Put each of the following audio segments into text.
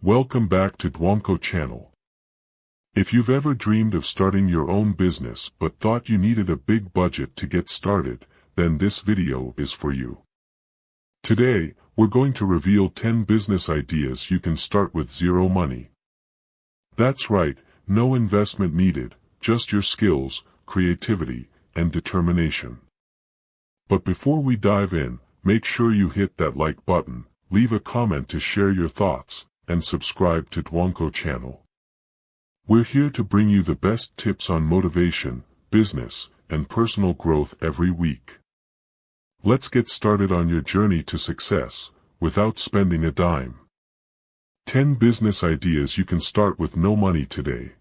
Welcome back to Dwonko channel. If you've ever dreamed of starting your own business but thought you needed a big budget to get started, then this video is for you. Today, we're going to reveal 10 business ideas you can start with zero money. That's right, no investment needed, just your skills, creativity, and determination. But before we dive in, make sure you hit that like button, leave a comment to share your thoughts, and subscribe to Dwonko channel. We're here to bring you the best tips on motivation, business, and personal growth every week. Let's get started on your journey to success, without spending a dime. 10 business ideas you can start with no money today.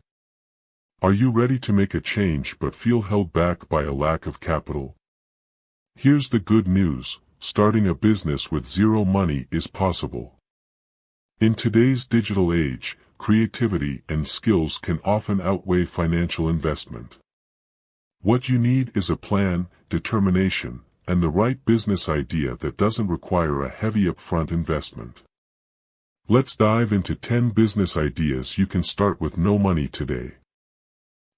Are you ready to make a change but feel held back by a lack of capital? Here's the good news, starting a business with zero money is possible. In today's digital age, creativity and skills can often outweigh financial investment. What you need is a plan, determination, and the right business idea that doesn't require a heavy upfront investment. Let's dive into 10 business ideas you can start with no money today.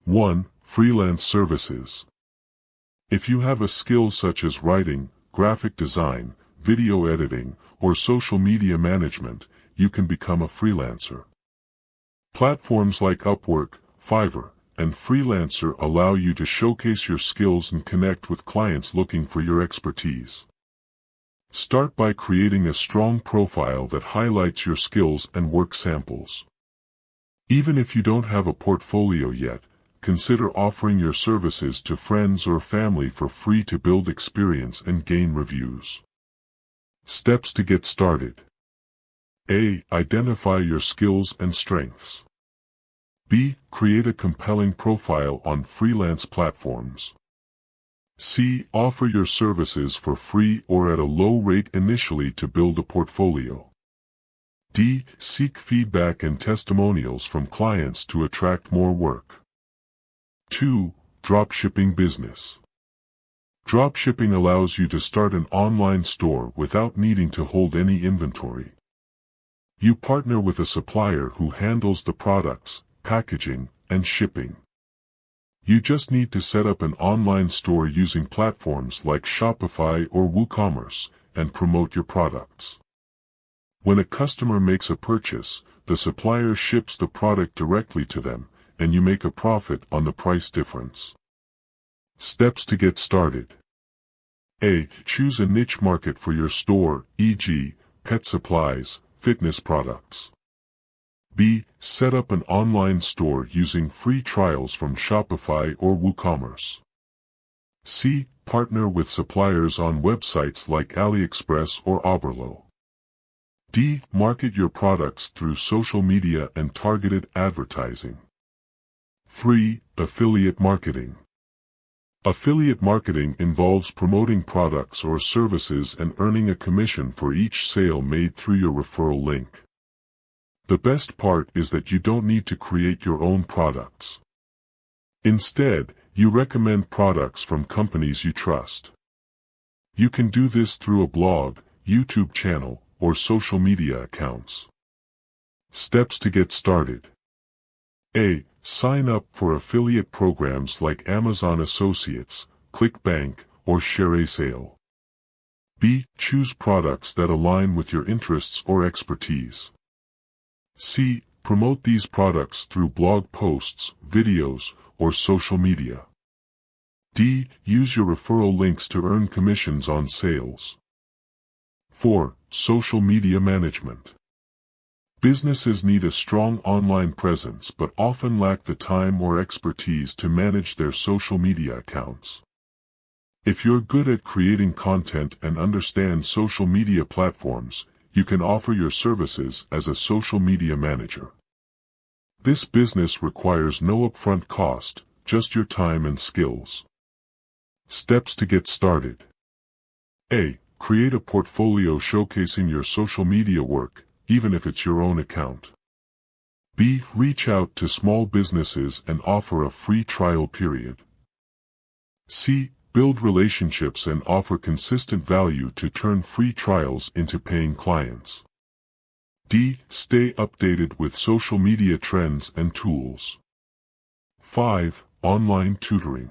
1. Freelance services. If you have a skill such as writing, graphic design, video editing, or social media management, you can become a freelancer. Platforms like Upwork, Fiverr, and Freelancer allow you to showcase your skills and connect with clients looking for your expertise. Start by creating a strong profile that highlights your skills and work samples. Even if you don't have a portfolio yet, consider offering your services to friends or family for free to build experience and gain reviews. Steps to get started. A. Identify your skills and strengths. B. Create a compelling profile on freelance platforms. C. Offer your services for free or at a low rate initially to build a portfolio. D. Seek feedback and testimonials from clients to attract more work. 2. Dropshipping business. Dropshipping allows you to start an online store without needing to hold any inventory. You partner with a supplier who handles the products, packaging, and shipping. You just need to set up an online store using platforms like Shopify or WooCommerce, and promote your products. When a customer makes a purchase, the supplier ships the product directly to them, and you make a profit on the price difference. Steps to get started. A. Choose a niche market for your store, e.g., pet supplies, fitness products. B. Set up an online store using free trials from Shopify or WooCommerce. C. Partner with suppliers on websites like AliExpress or Oberlo. D. Market your products through social media and targeted advertising. 3. Affiliate marketing. Affiliate marketing involves promoting products or services and earning a commission for each sale made through your referral link. The best part is that you don't need to create your own products. Instead, you recommend products from companies you trust. You can do this through a blog, YouTube channel, or social media accounts. Steps to get started. A. Sign up for affiliate programs like Amazon Associates, ClickBank, or ShareASale. B. Choose products that align with your interests or expertise. C. Promote these products through blog posts, videos, or social media. D. Use your referral links to earn commissions on sales. 4. Social media management. Businesses need a strong online presence but often lack the time or expertise to manage their social media accounts. If you're good at creating content and understand social media platforms, you can offer your services as a social media manager. This business requires no upfront cost, just your time and skills. Steps to get started. A. Create a portfolio showcasing your social media work, even if it's your own account. B. Reach out to small businesses and offer a free trial period. C. Build relationships and offer consistent value to turn free trials into paying clients. D. Stay updated with social media trends and tools. 5. Online tutoring.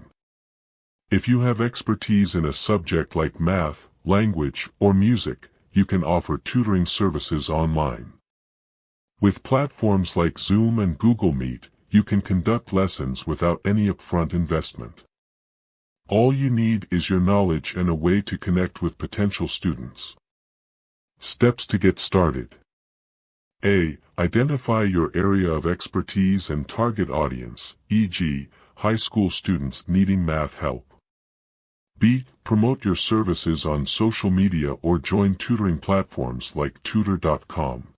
If you have expertise in a subject like math, language, or music, you can offer tutoring services online. With platforms like Zoom and Google Meet, you can conduct lessons without any upfront investment. All you need is your knowledge and a way to connect with potential students. Steps to get started. A. Identify your area of expertise and target audience, e.g., high school students needing math help. B. Promote your services on social media or join tutoring platforms like tutor.com.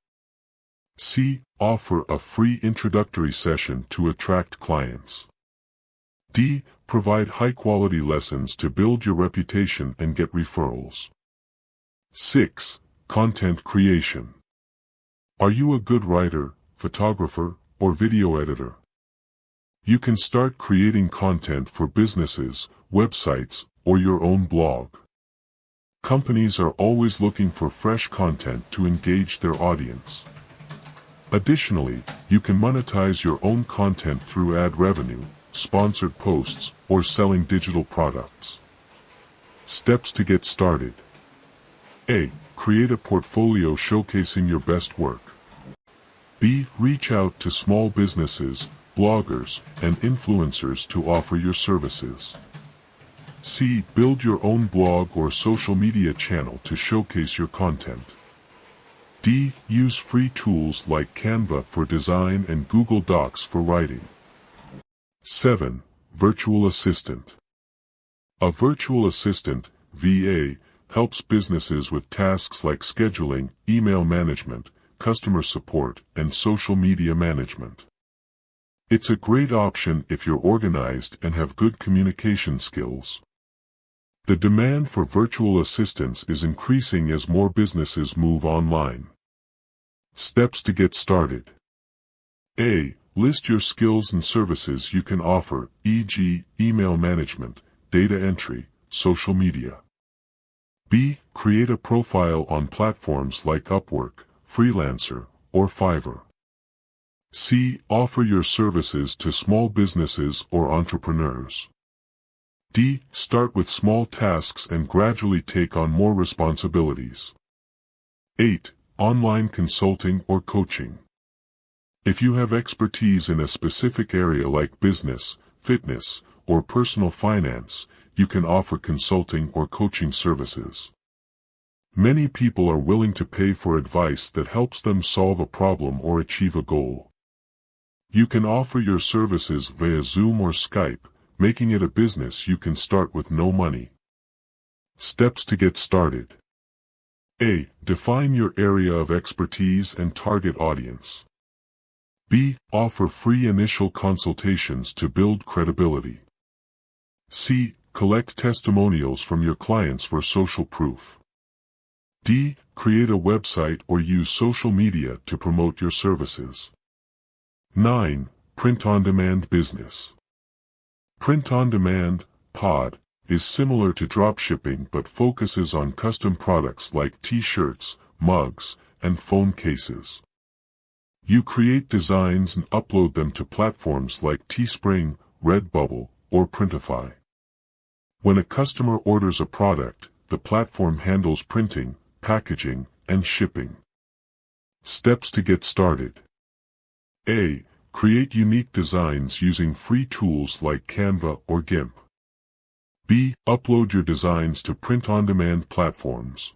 C. Offer a free introductory session to attract clients. D. Provide high-quality lessons to build your reputation and get referrals. 6. Content creation. Are you a good writer, photographer, or video editor? You can start creating content for businesses, websites, or your own blog. Companies are always looking for fresh content to engage their audience. Additionally, you can monetize your own content through ad revenue, sponsored posts, or selling digital products. Steps to get started. A. Create a portfolio showcasing your best work. B. Reach out to small businesses, bloggers, and influencers to offer your services. C. Build your own blog or social media channel to showcase your content. D. Use free tools like Canva for design and Google Docs for writing. 7. Virtual assistant. A virtual assistant, VA, helps businesses with tasks like scheduling, email management, customer support, and social media management. It's a great option if you're organized and have good communication skills. The demand for virtual assistants is increasing as more businesses move online. Steps to get started. A. List your skills and services you can offer, e.g., email management, data entry, social media. B. Create a profile on platforms like Upwork, Freelancer, or Fiverr. C. Offer your services to small businesses or entrepreneurs. D. Start with small tasks and gradually take on more responsibilities. 8. Online consulting or coaching. If you have expertise in a specific area like business, fitness, or personal finance, you can offer consulting or coaching services. Many people are willing to pay for advice that helps them solve a problem or achieve a goal. You can offer your services via Zoom or Skype, making it a business you can start with no money. Steps to get started. A. Define your area of expertise and target audience. B. Offer free initial consultations to build credibility. C. Collect testimonials from your clients for social proof. D. Create a website or use social media to promote your services. 9. Print-on-demand business. Print-on-demand, POD, is similar to dropshipping but focuses on custom products like t-shirts, mugs, and phone cases. You create designs and upload them to platforms like Teespring, Redbubble, or Printify. When a customer orders a product, the platform handles printing, packaging, and shipping. Steps to get started. A. Create unique designs using free tools like Canva or GIMP. B. Upload your designs to print-on-demand platforms.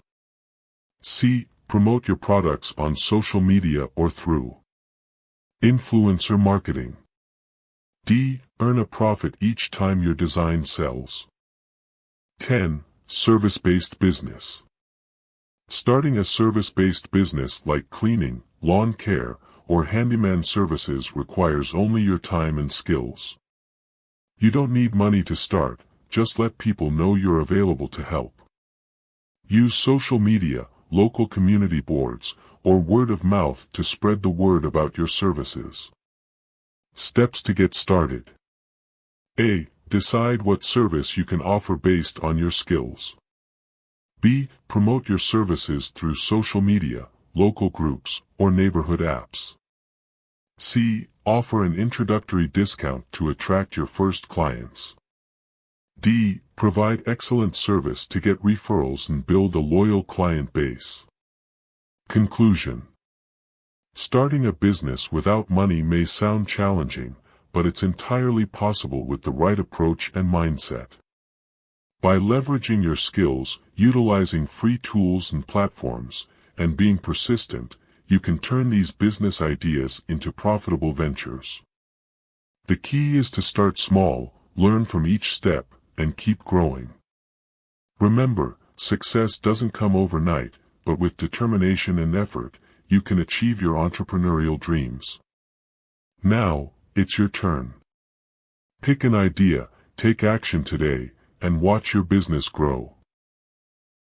C. Promote your products on social media or through influencer marketing. D. Earn a profit each time your design sells. 10. Service-based business. Starting a service-based business like cleaning, lawn care, or handyman services requires only your time and skills. You don't need money to start, just let people know you're available to help. Use social media, local community boards, or word of mouth to spread the word about your services. Steps to get started. A. Decide what service you can offer based on your skills. B. Promote your services through social media, local groups, or neighborhood apps. C. Offer an introductory discount to attract your first clients. D. Provide excellent service to get referrals and build a loyal client base. Conclusion. Starting a business without money may sound challenging, but it's entirely possible with the right approach and mindset. By leveraging your skills, utilizing free tools and platforms, and being persistent, you can turn these business ideas into profitable ventures. The key is to start small, learn from each step, and keep growing. Remember, success doesn't come overnight, but with determination and effort, you can achieve your entrepreneurial dreams. Now, it's your turn. Pick an idea, take action today, and watch your business grow.